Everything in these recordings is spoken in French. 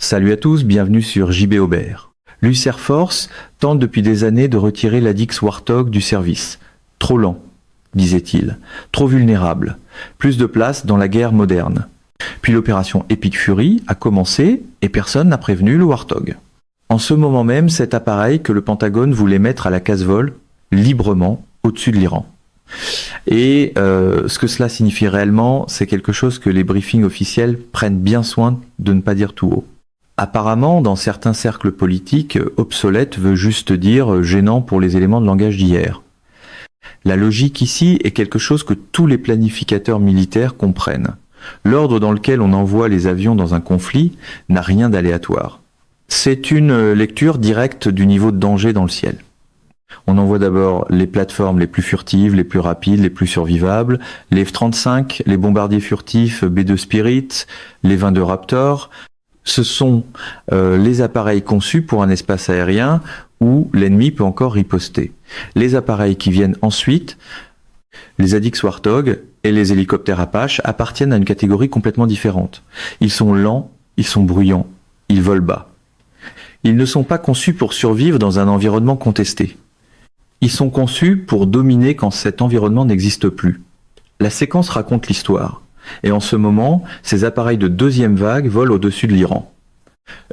Salut à tous, bienvenue sur JB Aubert. L'US Air Force tente depuis des années de retirer l'Addix Warthog du service. Trop lent, disait-il, trop vulnérable, plus de place dans la guerre moderne. Puis l'opération Epic Fury a commencé et personne n'a prévenu le Warthog. En ce moment même, cet appareil que le Pentagone voulait mettre à la casse-vol librement au-dessus de l'Iran. Et ce que cela signifie réellement, c'est quelque chose que les briefings officiels prennent bien soin de ne pas dire tout haut. Apparemment, dans certains cercles politiques, obsolète veut juste dire gênant pour les éléments de langage d'hier. La logique ici est quelque chose que tous les planificateurs militaires comprennent. L'ordre dans lequel on envoie les avions dans un conflit n'a rien d'aléatoire. C'est une lecture directe du niveau de danger dans le ciel. On envoie d'abord les plateformes les plus furtives, les plus rapides, les plus survivables, les F-35, les bombardiers furtifs B-2 Spirit, les 22 Raptor. Ce sont les appareils conçus pour un espace aérien où l'ennemi peut encore riposter. Les appareils qui viennent ensuite, les Addix Warthog et les hélicoptères Apache, appartiennent à une catégorie complètement différente. Ils sont lents, ils sont bruyants, ils volent bas. Ils ne sont pas conçus pour survivre dans un environnement contesté. Ils sont conçus pour dominer quand cet environnement n'existe plus. La séquence raconte l'histoire. Et en ce moment, ces appareils de deuxième vague volent au-dessus de l'Iran.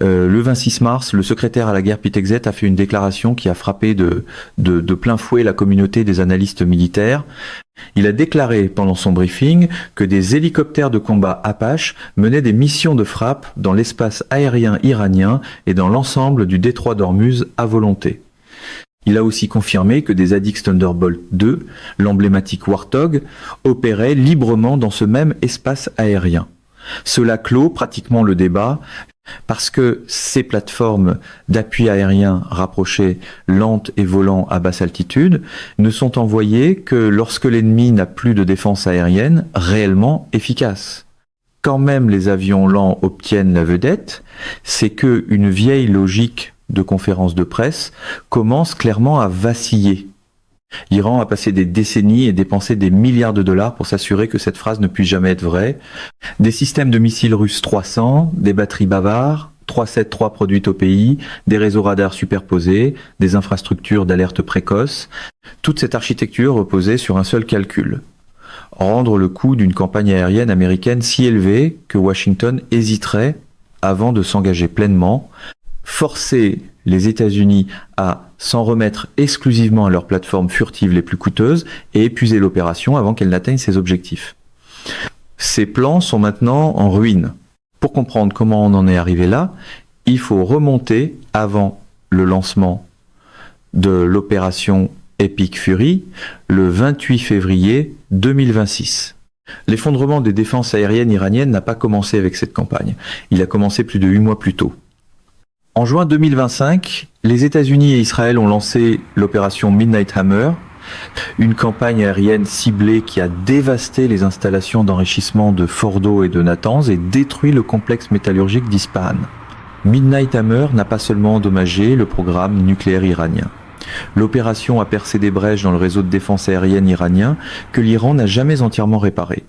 Le 26 mars, le secrétaire à la guerre Pete Hegseth a fait une déclaration qui a frappé de plein fouet la communauté des analystes militaires. Il a déclaré pendant son briefing que des hélicoptères de combat Apache menaient des missions de frappe dans l'espace aérien iranien et dans l'ensemble du détroit d'Ormuz à volonté. Il a aussi confirmé que des Addix Thunderbolt 2, l'emblématique Warthog, opéraient librement dans ce même espace aérien. Cela clôt pratiquement le débat parce que ces plateformes d'appui aérien rapprochées, lentes et volant à basse altitude, ne sont envoyées que lorsque l'ennemi n'a plus de défense aérienne réellement efficace. Quand même les avions lents obtiennent la vedette, c'est que une vieille logique de conférences de presse commence clairement à vaciller. L'Iran a passé des décennies et dépensé des milliards de dollars pour s'assurer que cette phrase ne puisse jamais être vraie. Des systèmes de missiles russes 300, des batteries bavards, 373 produites au pays, des réseaux radars superposés, des infrastructures d'alerte précoce. Toute cette architecture reposait sur un seul calcul: rendre le coût d'une campagne aérienne américaine si élevé que Washington hésiterait avant de s'engager pleinement, forcer les États-Unis à s'en remettre exclusivement à leurs plateformes furtives les plus coûteuses et épuiser l'opération avant qu'elle n'atteigne ses objectifs. Ces plans sont maintenant en ruine. Pour comprendre comment on en est arrivé là, il faut remonter avant le lancement de l'opération Epic Fury, le 28 février 2026. L'effondrement des défenses aériennes iraniennes n'a pas commencé avec cette campagne. Il a commencé plus de 8 mois plus tôt. En juin 2025, les États-Unis et Israël ont lancé l'opération Midnight Hammer, une campagne aérienne ciblée qui a dévasté les installations d'enrichissement de Fordo et de Natanz et détruit le complexe métallurgique d'Ispahan. Midnight Hammer n'a pas seulement endommagé le programme nucléaire iranien. L'opération a percé des brèches dans le réseau de défense aérienne iranien que l'Iran n'a jamais entièrement réparé.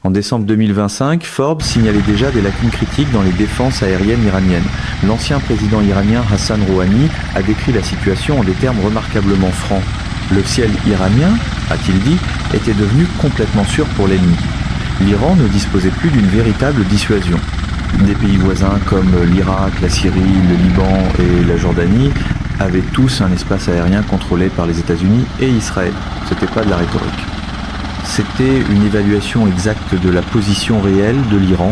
En décembre 2025, Forbes signalait déjà des lacunes critiques dans les défenses aériennes iraniennes. L'ancien président iranien Hassan Rouhani a décrit la situation en des termes remarquablement francs. Le ciel iranien, a-t-il dit, était devenu complètement sûr pour l'ennemi. L'Iran ne disposait plus d'une véritable dissuasion. Des pays voisins comme l'Irak, la Syrie, le Liban et la Jordanie avaient tous un espace aérien contrôlé par les États-Unis et Israël. C'était pas de la rhétorique. C'était une évaluation exacte de la position réelle de l'Iran.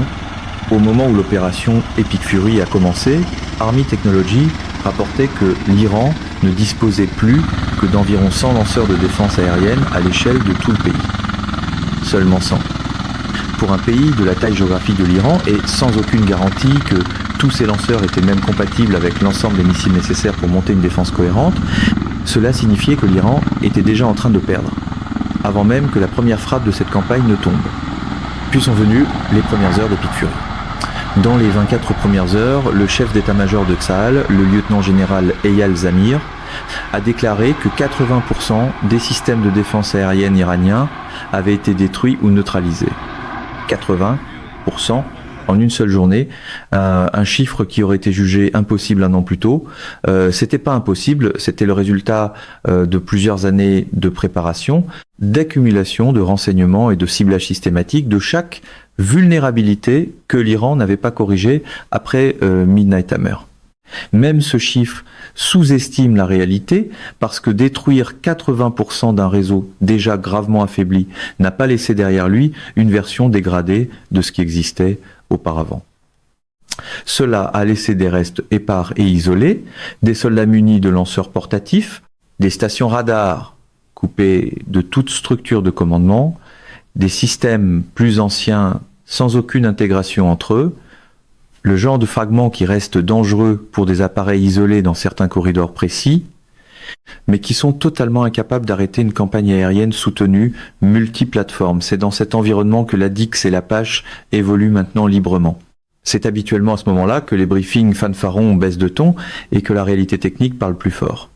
Au moment où l'opération Epic Fury a commencé, Army Technology rapportait que l'Iran ne disposait plus que d'environ 100 lanceurs de défense aérienne à l'échelle de tout le pays. Seulement 100. Pour un pays de la taille géographique de l'Iran et sans aucune garantie que tous ces lanceurs étaient même compatibles avec l'ensemble des missiles nécessaires pour monter une défense cohérente, cela signifiait que l'Iran était déjà en train de perdre, avant même que la première frappe de cette campagne ne tombe. Puis sont venues les premières heures d'Epic Fury. Dans les 24 premières heures, le chef d'état-major de Tsahal, le lieutenant-général Eyal Zamir, a déclaré que 80% des systèmes de défense aérienne iraniens avaient été détruits ou neutralisés. 80% en une seule journée, un chiffre qui aurait été jugé impossible un an plus tôt. C'était pas impossible, c'était le résultat de plusieurs années de préparation, d'accumulation de renseignements et de ciblage systématique de chaque vulnérabilité que l'Iran n'avait pas corrigée après Midnight Hammer. Même ce chiffre sous-estime la réalité parce que détruire 80% d'un réseau déjà gravement affaibli n'a pas laissé derrière lui une version dégradée de ce qui existait auparavant. Cela a laissé des restes épars et isolés, des soldats munis de lanceurs portatifs, des stations radars coupées de toute structure de commandement, des systèmes plus anciens sans aucune intégration entre eux, le genre de fragments qui restent dangereux pour des appareils isolés dans certains corridors précis, mais qui sont totalement incapables d'arrêter une campagne aérienne soutenue multiplateforme. C'est dans cet environnement que l'ADIX et l'Apache évoluent maintenant librement. C'est habituellement à ce moment-là que les briefings fanfarons baissent de ton et que la réalité technique parle plus fort.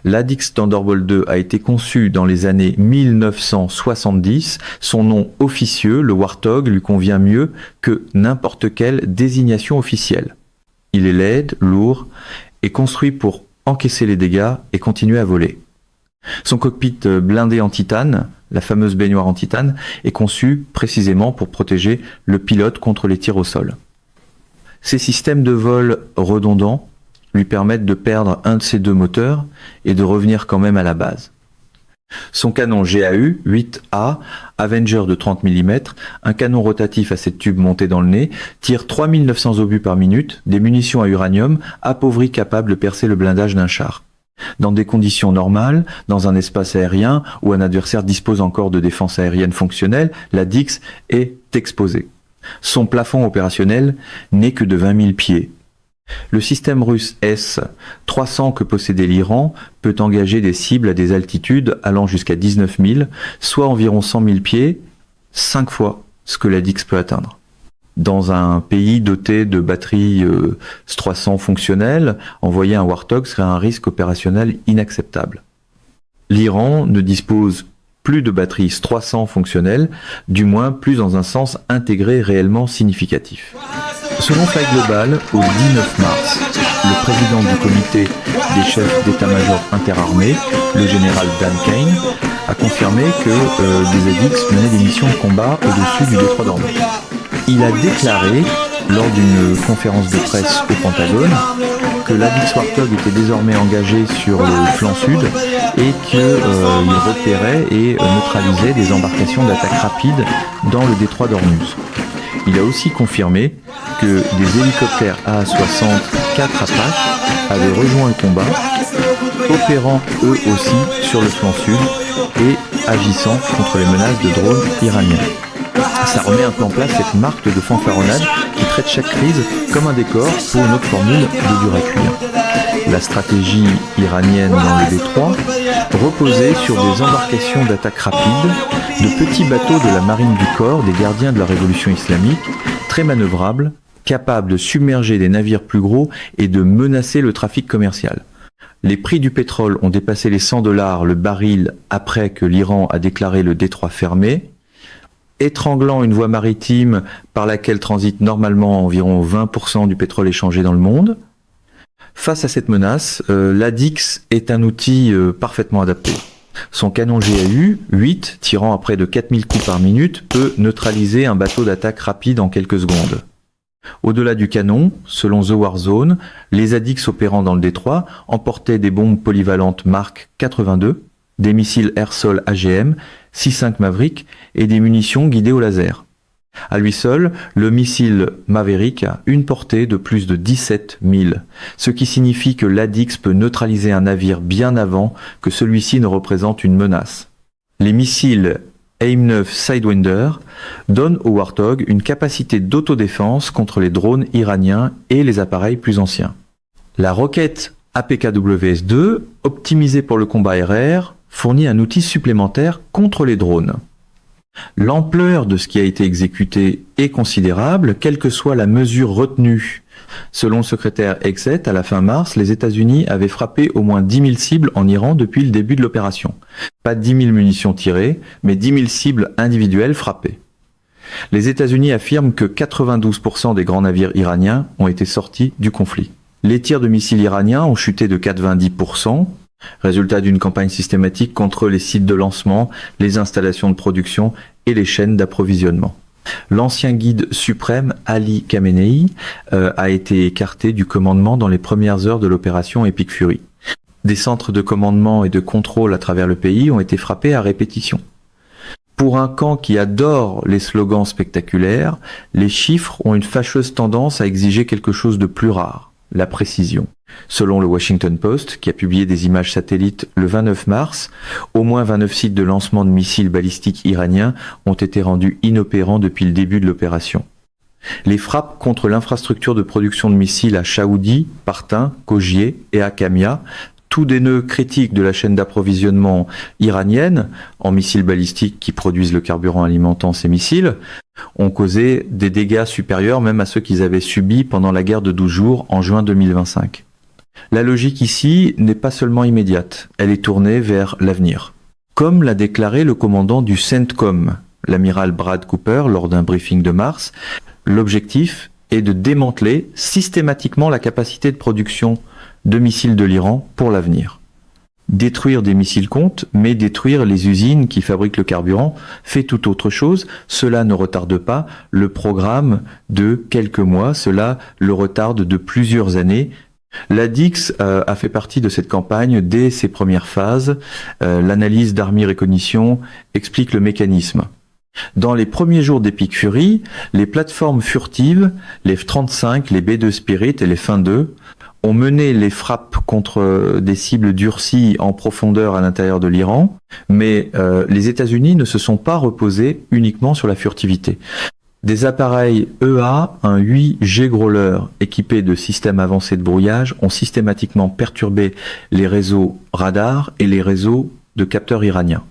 L'ADIX Thunderbolt 2 a été conçu dans les années 1970. Son nom officieux, le Warthog, lui convient mieux que n'importe quelle désignation officielle. Il est laid, lourd et construit pour encaisser les dégâts et continuer à voler. Son cockpit blindé en titane, la fameuse baignoire en titane, est conçu précisément pour protéger le pilote contre les tirs au sol. Ces systèmes de vol redondants lui permettent de perdre un de ses deux moteurs et de revenir quand même à la base. Son canon GAU 8A, Avenger de 30 mm, un canon rotatif à 7 tubes montés dans le nez, tire 3900 obus par minute, des munitions à uranium appauvries capables de percer le blindage d'un char. Dans des conditions normales, dans un espace aérien où un adversaire dispose encore de défense aérienne fonctionnelle, la DIX est exposée. Son plafond opérationnel n'est que de 20 000 pieds. Le système russe S-300 que possédait l'Iran peut engager des cibles à des altitudes allant jusqu'à 19 000, soit environ 100 000 pieds, 5 fois ce que la DIX peut atteindre. Dans un pays doté de batteries S-300 fonctionnelles, envoyer un Warthog serait un risque opérationnel inacceptable. L'Iran ne dispose plus de batteries S-300 fonctionnelles, du moins plus dans un sens intégré réellement significatif. Selon Flight Global, au 19 mars, le président du comité des chefs d'état-major interarmés, le général Dan Kane, a confirmé que des ADIX menaient des missions de combat au-dessus du détroit d'Ormuz. Il a déclaré, lors d'une conférence de presse au Pentagone, que l'ADIX Warthog était désormais engagé sur le flanc sud et qu'il repérait et neutralisait des embarcations d'attaque rapide dans le détroit d'Ormuz. Il a aussi confirmé que des hélicoptères A-60 4 Apache avaient rejoint le combat, opérant eux aussi sur le flanc sud et agissant contre les menaces de drones iraniens. Ça remet un peu en place cette marque de fanfaronnade qui traite chaque crise comme un décor pour une autre formule de dur à cuire. La stratégie iranienne dans le détroit reposait sur des embarcations d'attaque rapide, de petits bateaux de la marine du corps des gardiens de la révolution islamique, très manœuvrables, capables de submerger des navires plus gros et de menacer le trafic commercial. Les prix du pétrole ont dépassé les $100 le baril après que l'Iran a déclaré le détroit fermé, étranglant une voie maritime par laquelle transite normalement environ 20% du pétrole échangé dans le monde. Face à cette menace, l'ADIX est un outil parfaitement adapté. Son canon GAU 8, tirant à près de 4000 coups par minute, peut neutraliser un bateau d'attaque rapide en quelques secondes. Au-delà du canon, selon The War Zone, les ADIX opérant dans le détroit emportaient des bombes polyvalentes Mark 82, des missiles air-sol AGM, 6.5 Maverick et des munitions guidées au laser. À lui seul, le missile Maverick a une portée de plus de 17 000, ce qui signifie que l'ADIX peut neutraliser un navire bien avant que celui-ci ne représente une menace. Les missiles AIM-9 Sidewinder donnent au Warthog une capacité d'autodéfense contre les drones iraniens et les appareils plus anciens. La roquette APKWS-2, optimisée pour le combat aérien, fournit un outil supplémentaire contre les drones. L'ampleur de ce qui a été exécuté est considérable, quelle que soit la mesure retenue. Selon le secrétaire Exet, à la fin mars, les États-Unis avaient frappé au moins 10 000 cibles en Iran depuis le début de l'opération. Pas 10 000 munitions tirées, mais 10 000 cibles individuelles frappées. Les États-Unis affirment que 92% des grands navires iraniens ont été sortis du conflit. Les tirs de missiles iraniens ont chuté de 90%, résultat d'une campagne systématique contre les sites de lancement, les installations de production et les chaînes d'approvisionnement. L'ancien guide suprême Ali Khamenei a été écarté du commandement dans les premières heures de l'opération Epic Fury. Des centres de commandement et de contrôle à travers le pays ont été frappés à répétition. Pour un camp qui adore les slogans spectaculaires, les chiffres ont une fâcheuse tendance à exiger quelque chose de plus rare, la précision. Selon le Washington Post, qui a publié des images satellites le 29 mars, au moins 29 sites de lancement de missiles balistiques iraniens ont été rendus inopérants depuis le début de l'opération. Les frappes contre l'infrastructure de production de missiles à Shaoudi, Partin, Khojié et à Kamia, tous des nœuds critiques de la chaîne d'approvisionnement iranienne, en missiles balistiques qui produisent le carburant alimentant ces missiles, ont causé des dégâts supérieurs même à ceux qu'ils avaient subis pendant la guerre de 12 jours en juin 2025. La logique ici n'est pas seulement immédiate, elle est tournée vers l'avenir. Comme l'a déclaré le commandant du CENTCOM, l'amiral Brad Cooper, lors d'un briefing de mars, l'objectif est de démanteler systématiquement la capacité de production de missiles de l'Iran pour l'avenir. Détruire des missiles compte, mais détruire les usines qui fabriquent le carburant fait tout autre chose. Cela ne retarde pas le programme de quelques mois, cela le retarde de plusieurs années. La DIX a fait partie de cette campagne dès ses premières phases. L'analyse d'Army Recognition explique le mécanisme. Dans les premiers jours d'Epic Fury, les plateformes furtives, les F-35, les B-2 Spirit et les Fin-2, ont mené les frappes contre des cibles durcies en profondeur à l'intérieur de l'Iran, mais les États-Unis ne se sont pas reposés uniquement sur la furtivité. Des appareils EA, un 8G Growler équipés de systèmes avancés de brouillage ont systématiquement perturbé les réseaux radars et les réseaux de capteurs iraniens.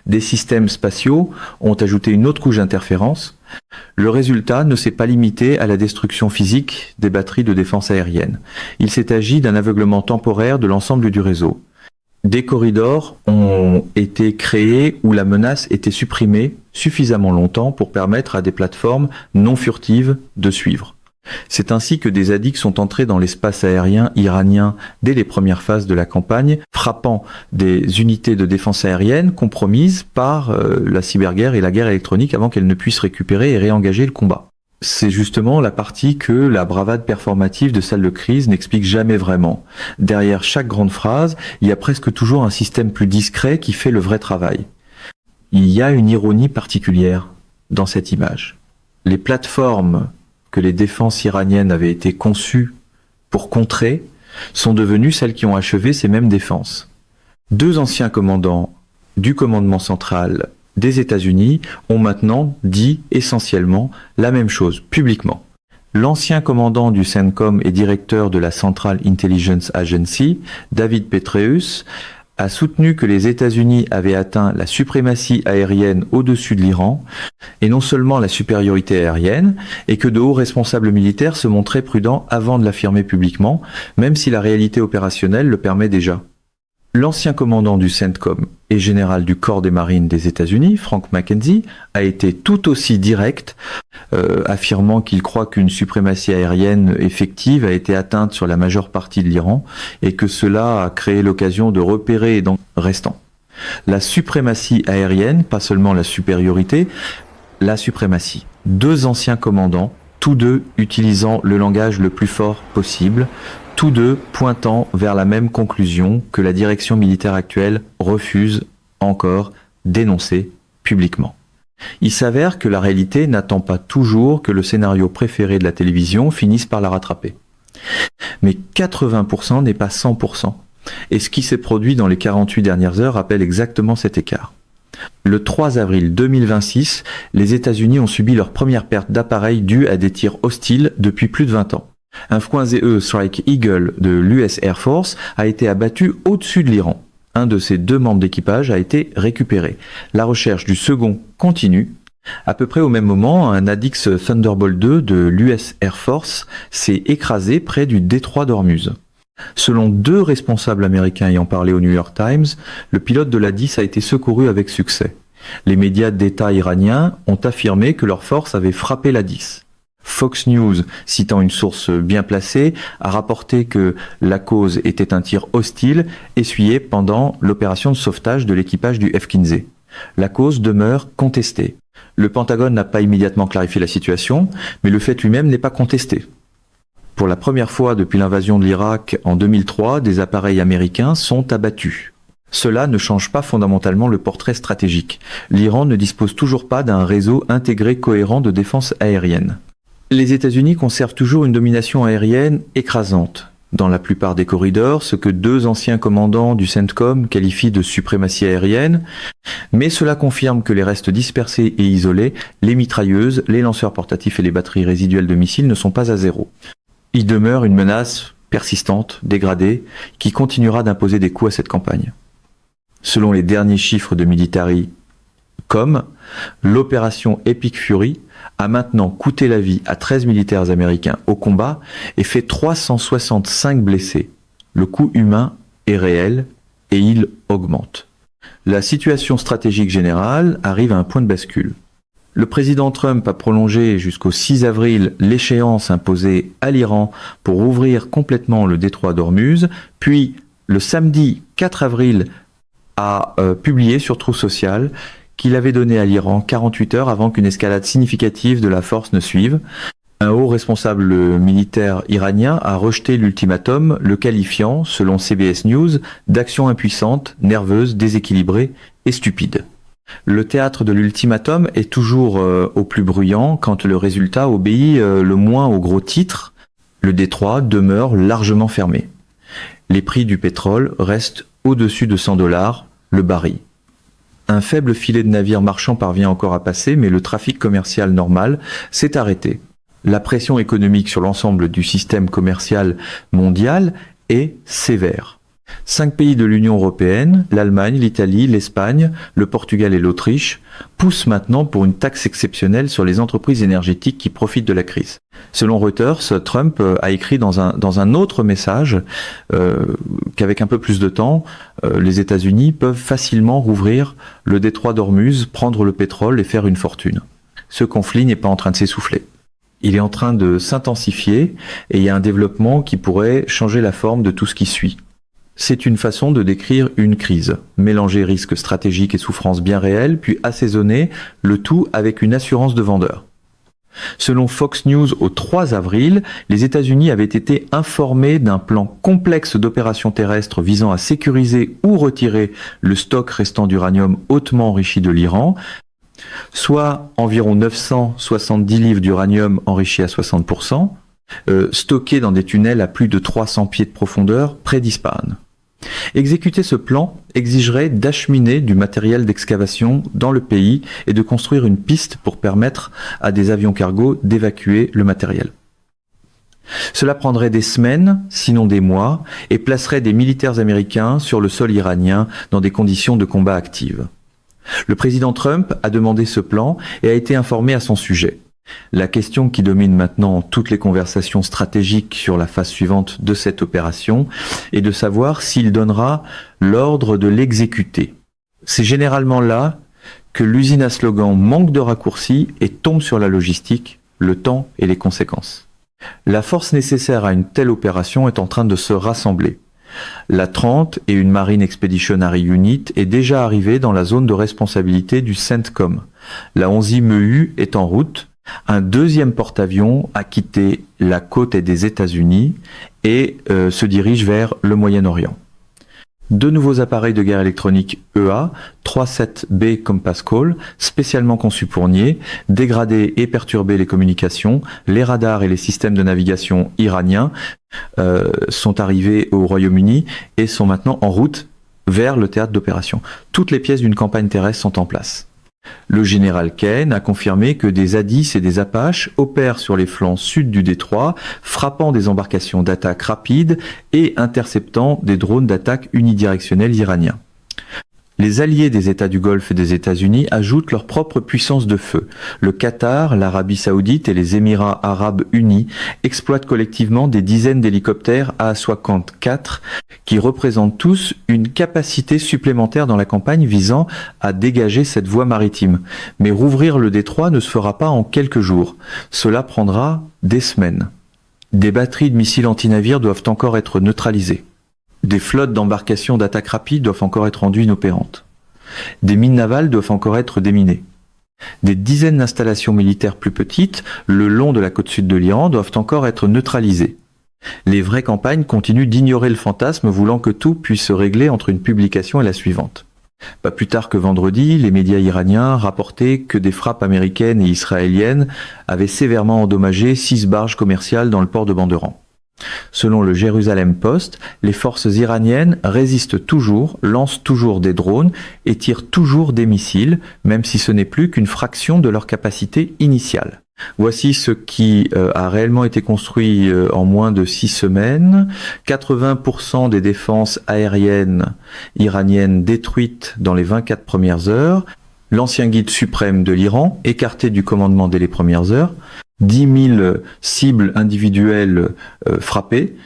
Des systèmes spatiaux ont ajouté une autre couche d'interférence. Le résultat ne s'est pas limité à la destruction physique des batteries de défense aérienne. Il s'est agi d'un aveuglement temporaire de l'ensemble du réseau. Des corridors ont été créés où la menace était supprimée suffisamment longtemps pour permettre à des plateformes non furtives de suivre. C'est ainsi que des ADIC sont entrés dans l'espace aérien iranien dès les premières phases de la campagne, frappant des unités de défense aérienne compromises par la cyberguerre et la guerre électronique avant qu'elles ne puissent récupérer et réengager le combat. C'est justement la partie que la bravade performative de salle de crise n'explique jamais vraiment. Derrière chaque grande phrase, il y a presque toujours un système plus discret qui fait le vrai travail. Il y a une ironie particulière dans cette image. Les plateformes que les défenses iraniennes avaient été conçues pour contrer sont devenues celles qui ont achevé ces mêmes défenses. Deux anciens commandants du commandement central des États-Unis ont maintenant dit essentiellement la même chose, publiquement. L'ancien commandant du CENTCOM et directeur de la Central Intelligence Agency, David Petraeus, a soutenu que les États-Unis avaient atteint la suprématie aérienne au-dessus de l'Iran, et non seulement la supériorité aérienne, et que de hauts responsables militaires se montraient prudents avant de l'affirmer publiquement, même si la réalité opérationnelle le permet déjà. L'ancien commandant du CENTCOM et général du corps des marines des États-Unis, Frank McKenzie, a été tout aussi direct, affirmant qu'il croit qu'une suprématie aérienne effective a été atteinte sur la majeure partie de l'Iran et que cela a créé l'occasion de repérer dans le restant. La suprématie aérienne, pas seulement la supériorité, la suprématie. Deux anciens commandants, tous deux utilisant le langage le plus fort possible, tous deux pointant vers la même conclusion que la direction militaire actuelle refuse encore d'énoncer publiquement. Il s'avère que la réalité n'attend pas toujours que le scénario préféré de la télévision finisse par la rattraper. Mais 80% n'est pas 100%. Et ce qui s'est produit dans les 48 dernières heures rappelle exactement cet écart. Le 3 avril 2026, les États-Unis ont subi leur première perte d'appareils due à des tirs hostiles depuis plus de 20 ans. Un F-15E Strike Eagle de l'US Air Force a été abattu au-dessus de l'Iran. Un de ses deux membres d'équipage a été récupéré. La recherche du second continue. À peu près au même moment, un ADIX Thunderbolt 2 de l'US Air Force s'est écrasé près du détroit d'Ormuz. Selon deux responsables américains ayant parlé au New York Times, le pilote de l'A-10 a été secouru avec succès. Les médias d'État iraniens ont affirmé que leurs forces avaient frappé l'A10. Fox News, citant une source bien placée, a rapporté que la cause était un tir hostile essuyé pendant l'opération de sauvetage de l'équipage du F-15. La cause demeure contestée. Le Pentagone n'a pas immédiatement clarifié la situation, mais le fait lui-même n'est pas contesté. Pour la première fois depuis l'invasion de l'Irak en 2003, des appareils américains sont abattus. Cela ne change pas fondamentalement le portrait stratégique. L'Iran ne dispose toujours pas d'un réseau intégré cohérent de défense aérienne. Les États-Unis conservent toujours une domination aérienne écrasante dans la plupart des corridors, ce que 2 anciens commandants du CENTCOM qualifient de suprématie aérienne, mais cela confirme que les restes dispersés et isolés, les mitrailleuses, les lanceurs portatifs et les batteries résiduelles de missiles ne sont pas à zéro. Il demeure une menace persistante, dégradée, qui continuera d'imposer des coups à cette campagne. Selon les derniers chiffres de Military.com, l'opération Epic Fury a maintenant coûté la vie à 13 militaires américains au combat et fait 365 blessés. Le coût humain est réel et il augmente. La situation stratégique générale arrive à un point de bascule. Le président Trump a prolongé jusqu'au 6 avril l'échéance imposée à l'Iran pour ouvrir complètement le détroit d'Ormuz, puis le samedi 4 avril a publié sur Truth Social qu'il avait donné à l'Iran 48 heures avant qu'une escalade significative de la force ne suive. Un haut responsable militaire iranien a rejeté l'ultimatum, le qualifiant, selon CBS News, d'action impuissante, nerveuse, déséquilibrée et stupide. Le théâtre de l'ultimatum est toujours au plus bruyant quand le résultat obéit le moins aux gros titres. Le détroit demeure largement fermé. Les prix du pétrole restent au-dessus de $100 le baril. Un faible filet de navires marchands parvient encore à passer, mais le trafic commercial normal s'est arrêté. La pression économique sur l'ensemble du système commercial mondial est sévère. 5 pays de l'Union européenne, l'Allemagne, l'Italie, l'Espagne, le Portugal et l'Autriche, poussent maintenant pour une taxe exceptionnelle sur les entreprises énergétiques qui profitent de la crise. Selon Reuters, Trump a écrit dans un autre message qu'avec un peu plus de temps, les États-Unis peuvent facilement rouvrir le détroit d'Ormuz, prendre le pétrole et faire une fortune. Ce conflit n'est pas en train de s'essouffler. Il est en train de s'intensifier et il y a un développement qui pourrait changer la forme de tout ce qui suit. C'est une façon de décrire une crise, mélanger risques stratégiques et souffrances bien réelles, puis assaisonner le tout avec une assurance de vendeur. Selon Fox News, au 3 avril, les États-Unis avaient été informés d'un plan complexe d'opérations terrestres visant à sécuriser ou retirer le stock restant d'uranium hautement enrichi de l'Iran, soit environ 970 livres d'uranium enrichi à 60%, stocké dans des tunnels à plus de 300 pieds de profondeur près d'Ispahan. Exécuter ce plan exigerait d'acheminer du matériel d'excavation dans le pays et de construire une piste pour permettre à des avions cargo d'évacuer le matériel. Cela prendrait des semaines, sinon des mois, et placerait des militaires américains sur le sol iranien dans des conditions de combat actives. Le président Trump a demandé ce plan et a été informé à son sujet. La question qui domine maintenant toutes les conversations stratégiques sur la phase suivante de cette opération est de savoir s'il donnera l'ordre de l'exécuter. C'est généralement là que l'usine à slogan manque de raccourcis et tombe sur la logistique, le temps et les conséquences. La force nécessaire à une telle opération est en train de se rassembler. La 30 et une Marine Expeditionary Unit est déjà arrivée dans la zone de responsabilité du CENTCOM. La 11e EU est en route. Un deuxième porte-avions a quitté la côte des États-Unis et se dirige vers le Moyen-Orient. 2 nouveaux appareils de guerre électronique EA, 37B Compass Call, spécialement conçus pour nier, dégrader et perturber les communications, les radars et les systèmes de navigation iraniens sont arrivés au Royaume-Uni et sont maintenant en route vers le théâtre d'opération. Toutes les pièces d'une campagne terrestre sont en place. Le général Kane a confirmé que des A-10 et des Apaches opèrent sur les flancs sud du détroit, frappant des embarcations d'attaque rapides et interceptant des drones d'attaque unidirectionnels iraniens. Les alliés des États du Golfe et des États-Unis ajoutent leur propre puissance de feu. Le Qatar, l'Arabie Saoudite et les Émirats Arabes Unis exploitent collectivement des dizaines d'hélicoptères A-64 qui représentent tous une capacité supplémentaire dans la campagne visant à dégager cette voie maritime. Mais rouvrir le détroit ne se fera pas en quelques jours. Cela prendra des semaines. Des batteries de missiles antinavires doivent encore être neutralisées. Des flottes d'embarcations d'attaque rapide doivent encore être rendues inopérantes. Des mines navales doivent encore être déminées. Des dizaines d'installations militaires plus petites, le long de la côte sud de l'Iran, doivent encore être neutralisées. Les vraies campagnes continuent d'ignorer le fantasme voulant que tout puisse se régler entre une publication et la suivante. Pas plus tard que vendredi, les médias iraniens rapportaient que des frappes américaines et israéliennes avaient sévèrement endommagé 6 barges commerciales dans le port de Banderan. Selon le Jérusalem Post, les forces iraniennes résistent toujours, lancent toujours des drones et tirent toujours des missiles, même si ce n'est plus qu'une fraction de leur capacité initiale. Voici ce qui a réellement été construit en moins de 6 semaines. 80% des défenses aériennes iraniennes détruites dans les 24 premières heures. L'ancien guide suprême de l'Iran, écarté du commandement dès les premières heures. 10 000 cibles individuelles frappées,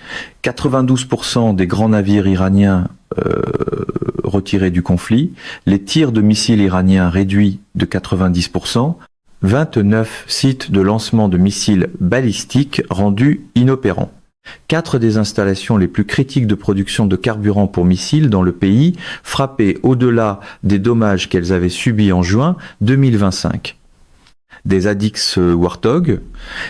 92% des grands navires iraniens retirés du conflit, les tirs de missiles iraniens réduits de 90%, 29 sites de lancement de missiles balistiques rendus inopérants. 4 des installations les plus critiques de production de carburant pour missiles dans le pays frappées au-delà des dommages qu'elles avaient subis en juin 2025. Des ADIX Warthog,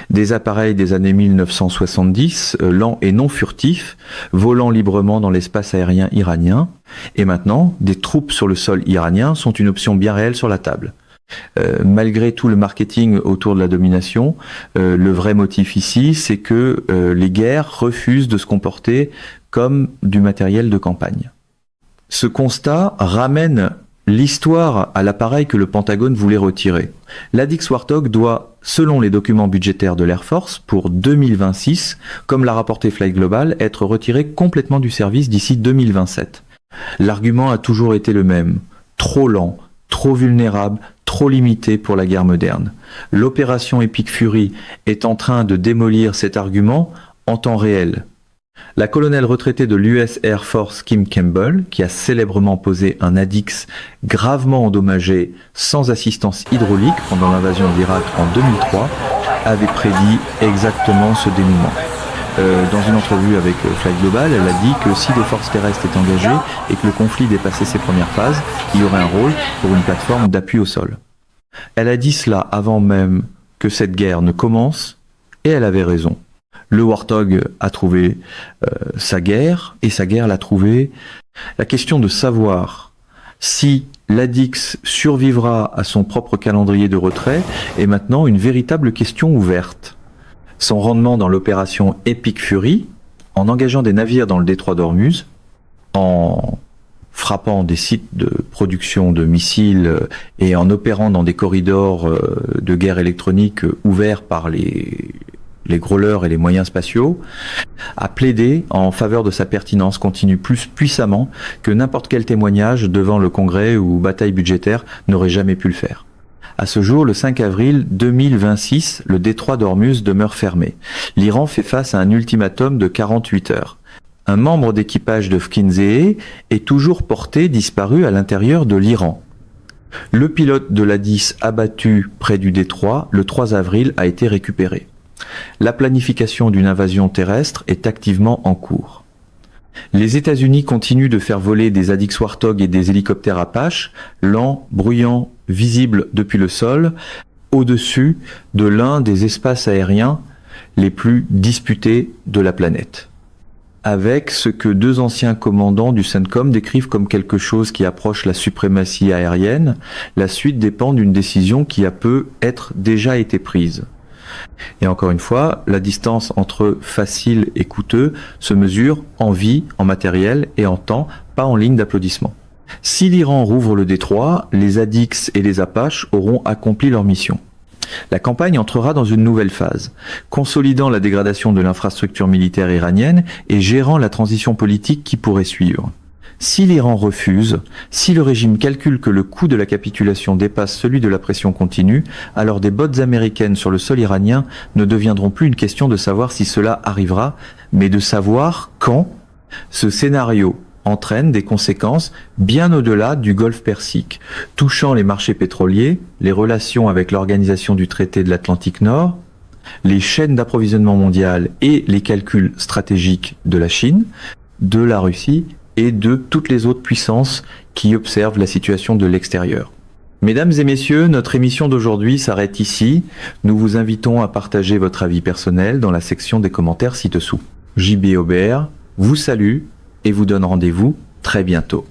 des appareils des années 1970, lents et non furtifs, volant librement dans l'espace aérien iranien. Et maintenant, des troupes sur le sol iranien sont une option bien réelle sur la table. Malgré tout le marketing autour de la domination, le vrai motif ici, c'est que les guerres refusent de se comporter comme du matériel de campagne. Ce constat ramène l'histoire à l'appareil que le Pentagone voulait retirer. L'ADIX Warthog doit, selon les documents budgétaires de l'Air Force, pour 2026, comme l'a rapporté Flight Global, être retiré complètement du service d'ici 2027. L'argument a toujours été le même. Trop lent, trop vulnérable, trop limité pour la guerre moderne. L'opération Epic Fury est en train de démolir cet argument en temps réel. La colonelle retraitée de l'US Air Force Kim Campbell, qui a célèbrement posé un ADIX gravement endommagé sans assistance hydraulique pendant l'invasion de l'Irak en 2003, avait prédit exactement ce dénouement. Dans une entrevue avec Flight Global, elle a dit que si des forces terrestres étaient engagées et que le conflit dépassait ses premières phases, il y aurait un rôle pour une plateforme d'appui au sol. Elle a dit cela avant même que cette guerre ne commence, et elle avait raison. Le Warthog a trouvé sa guerre, et sa guerre l'a trouvé. La question de savoir si l'ADIX survivra à son propre calendrier de retrait est maintenant une véritable question ouverte. Son rendement dans l'opération Epic Fury, en engageant des navires dans le détroit d'Ormuz, en frappant des sites de production de missiles et en opérant dans des corridors de guerre électronique ouverts par les growlers et les moyens spatiaux, a plaidé en faveur de sa pertinence continue plus puissamment que n'importe quel témoignage devant le Congrès ou bataille budgétaire n'aurait jamais pu le faire. À ce jour, le 5 avril 2026, le détroit d'Ormuz demeure fermé. L'Iran fait face à un ultimatum de 48 heures. Un membre d'équipage de Fkinzeh est toujours porté disparu à l'intérieur de l'Iran. Le pilote de l'A-10 abattu près du détroit le 3 avril a été récupéré. La planification d'une invasion terrestre est activement en cours. Les États-Unis continuent de faire voler des ADIX Warthog et des hélicoptères Apache, lents, bruyants, visibles depuis le sol, au-dessus de l'un des espaces aériens les plus disputés de la planète. Avec ce que 2 anciens commandants du CENTCOM décrivent comme quelque chose qui approche la suprématie aérienne, la suite dépend d'une décision qui a peu être déjà été prise. Et encore une fois, la distance entre facile et coûteux se mesure en vie, en matériel et en temps, pas en ligne d'applaudissement. Si l'Iran rouvre le détroit, les ADIX et les Apaches auront accompli leur mission. La campagne entrera dans une nouvelle phase, consolidant la dégradation de l'infrastructure militaire iranienne et gérant la transition politique qui pourrait suivre. Si l'Iran refuse, si le régime calcule que le coût de la capitulation dépasse celui de la pression continue, alors des bottes américaines sur le sol iranien ne deviendront plus une question de savoir si cela arrivera, mais de savoir quand. Ce scénario entraîne des conséquences bien au-delà du Golfe Persique, touchant les marchés pétroliers, les relations avec l'Organisation du traité de l'Atlantique Nord, les chaînes d'approvisionnement mondiales et les calculs stratégiques de la Chine, de la Russie et de toutes les autres puissances qui observent la situation de l'extérieur. Mesdames et messieurs, notre émission d'aujourd'hui s'arrête ici. Nous vous invitons à partager votre avis personnel dans la section des commentaires ci-dessous. JB Aubert vous salue et vous donne rendez-vous très bientôt.